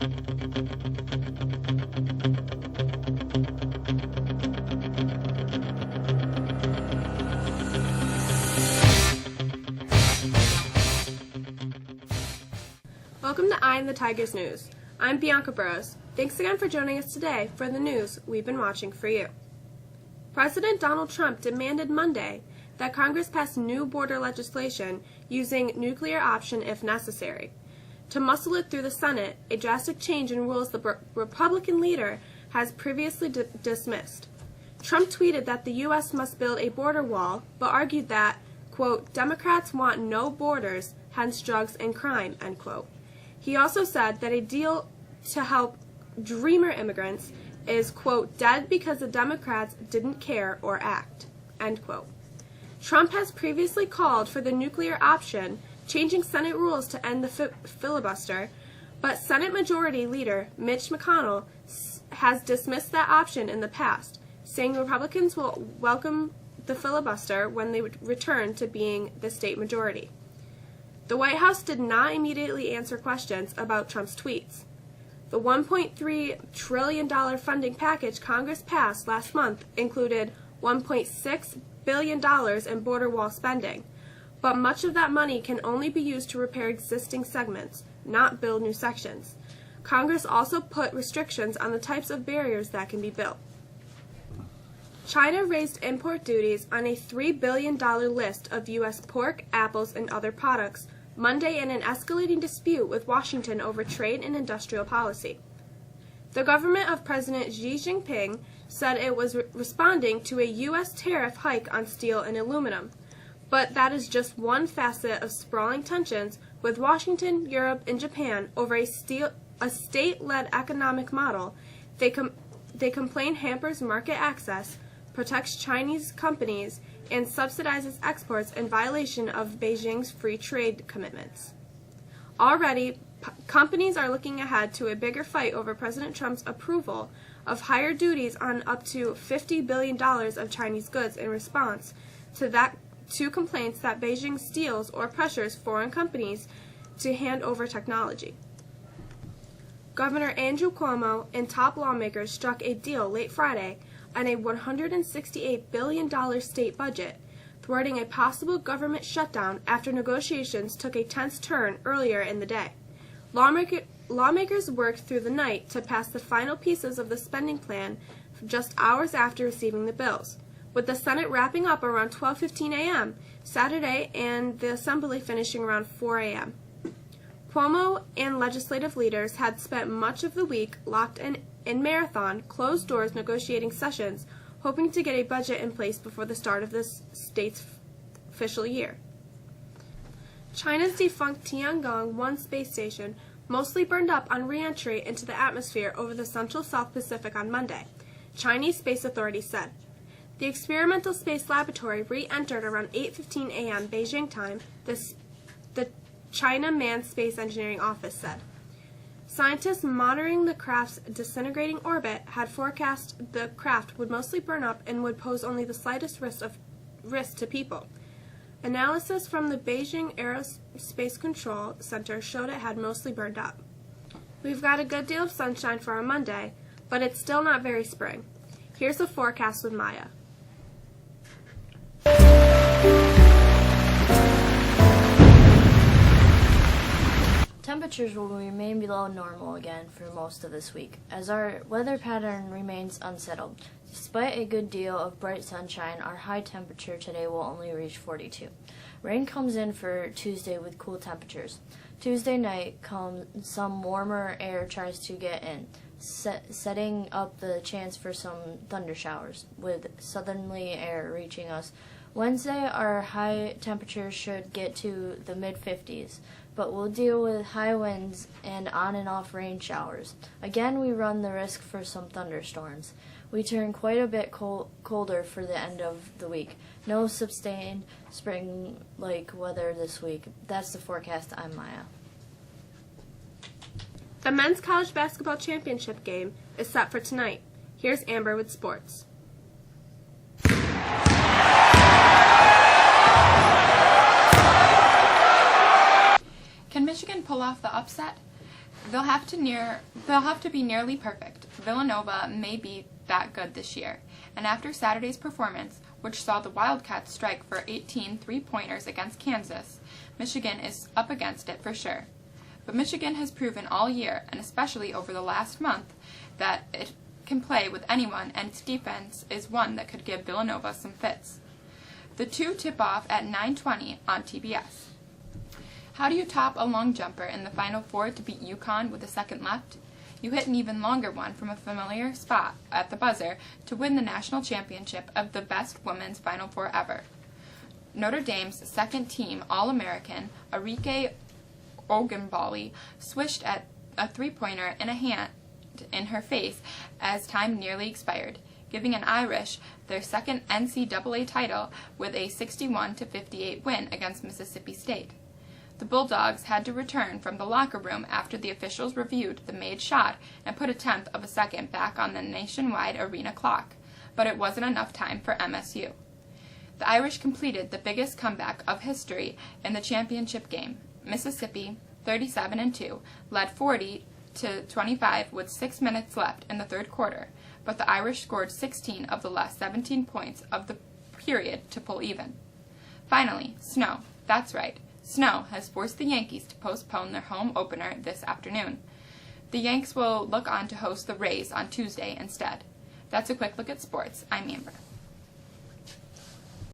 Welcome to Eye on the Tigers News. I'm Bianca Burrows. Thanks again for joining us today for the news we've been watching for you. President Donald Trump demanded Monday that Congress pass new border legislation using nuclear option if necessary. To muscle it through the Senate, a drastic change in rules the Republican leader has previously dismissed. Trump tweeted that the U.S. must build a border wall, but argued that, quote, Democrats want no borders, hence drugs and crime, end quote. He also said that a deal to help Dreamer immigrants is, quote, dead because the Democrats didn't care or act, end quote. Trump has previously called for the nuclear option, changing Senate rules to end the filibuster, but Senate Majority Leader Mitch McConnell has dismissed that option in the past, saying Republicans will welcome the filibuster when they return to being the state majority. The White House did not immediately answer questions about Trump's tweets. The $1.3 trillion funding package Congress passed last month included $1.6 billion in border wall spending, but much of that money can only be used to repair existing segments, not build new sections. Congress also put restrictions on the types of barriers that can be built. China raised import duties on a $3 billion list of U.S. pork, apples, and other products Monday in an escalating dispute with Washington over trade and industrial policy. The government of President Xi Jinping said it was responding to a U.S. tariff hike on steel and aluminum, but that is just one facet of sprawling tensions with Washington, Europe, and Japan over a state-led economic model they complain hampers market access, protects Chinese companies, and subsidizes exports in violation of Beijing's free trade commitments. Already, companies are looking ahead to a bigger fight over President Trump's approval of higher duties on up to $50 billion of Chinese goods in response to complaints that Beijing steals or pressures foreign companies to hand over technology. Governor Andrew Cuomo and top lawmakers struck a deal late Friday on a $168 billion state budget, thwarting a possible government shutdown after negotiations took a tense turn earlier in the day. Lawmakers worked through the night to pass the final pieces of the spending plan just hours after receiving the bills, with the Senate wrapping up around 12:15 a.m. Saturday and the Assembly finishing around 4 a.m. Cuomo and legislative leaders had spent much of the week locked in marathon, closed-doors negotiating sessions, hoping to get a budget in place before the start of this state's official year. China's defunct Tiangong-1 space station mostly burned up on re-entry into the atmosphere over the central South Pacific on Monday, Chinese space authorities said. The experimental space laboratory re-entered around 8:15 a.m. Beijing time, the China Manned Space Engineering Office said. Scientists monitoring the craft's disintegrating orbit had forecast the craft would mostly burn up and would pose only the slightest risk to people. Analysis from the Beijing Aerospace Control Center showed it had mostly burned up. We've got a good deal of sunshine for our Monday, but it's still not very spring. Here's the forecast with Maya. Temperatures will remain below normal again for most of this week, as our weather pattern remains unsettled. Despite a good deal of bright sunshine, our high temperature today will only reach 42. Rain comes in for Tuesday with cool temperatures. Tuesday night, some warmer air tries to get in, setting up the chance for some thunder showers, with southerly air reaching us. Wednesday, our high temperatures should get to the mid-50s, but we'll deal with high winds and on and off rain showers. Again, we run the risk for some thunderstorms. We turn quite a bit colder for the end of the week. No sustained spring-like weather this week. That's the forecast. I'm Maya. The men's college basketball championship game is set for tonight. Here's Amber with sports. Can Michigan pull off the upset? They'll have to be nearly perfect. Villanova may be that good this year. And after Saturday's performance, which saw the Wildcats strike for 18 three-pointers against Kansas, Michigan is up against it for sure. But Michigan has proven all year, and especially over the last month, that it can play with anyone, and its defense is one that could give Villanova some fits. The two tip off at 9:20 on TBS. How do you top a long jumper in the Final Four to beat UConn with a second left? You hit an even longer one from a familiar spot at the buzzer to win the national championship of the best women's Final Four ever. Notre Dame's second-team All-American Arike Ogunbowale swished at a three-pointer in a hand in her face as time nearly expired, giving an Irish their second NCAA title with a 61-58 win against Mississippi State. The Bulldogs had to return from the locker room after the officials reviewed the made shot and put a tenth of a second back on the nationwide arena clock, but it wasn't enough time for MSU. The Irish completed the biggest comeback of history in the championship game. Mississippi, 37-2, led 40-25 with 6 minutes left in the third quarter, but the Irish scored 16 of the last 17 points of the period to pull even. Finally, snow. That's right. Snow has forced the Yankees to postpone their home opener this afternoon. The Yanks will look on to host the Rays on Tuesday instead. That's a quick look at sports. I'm Amber.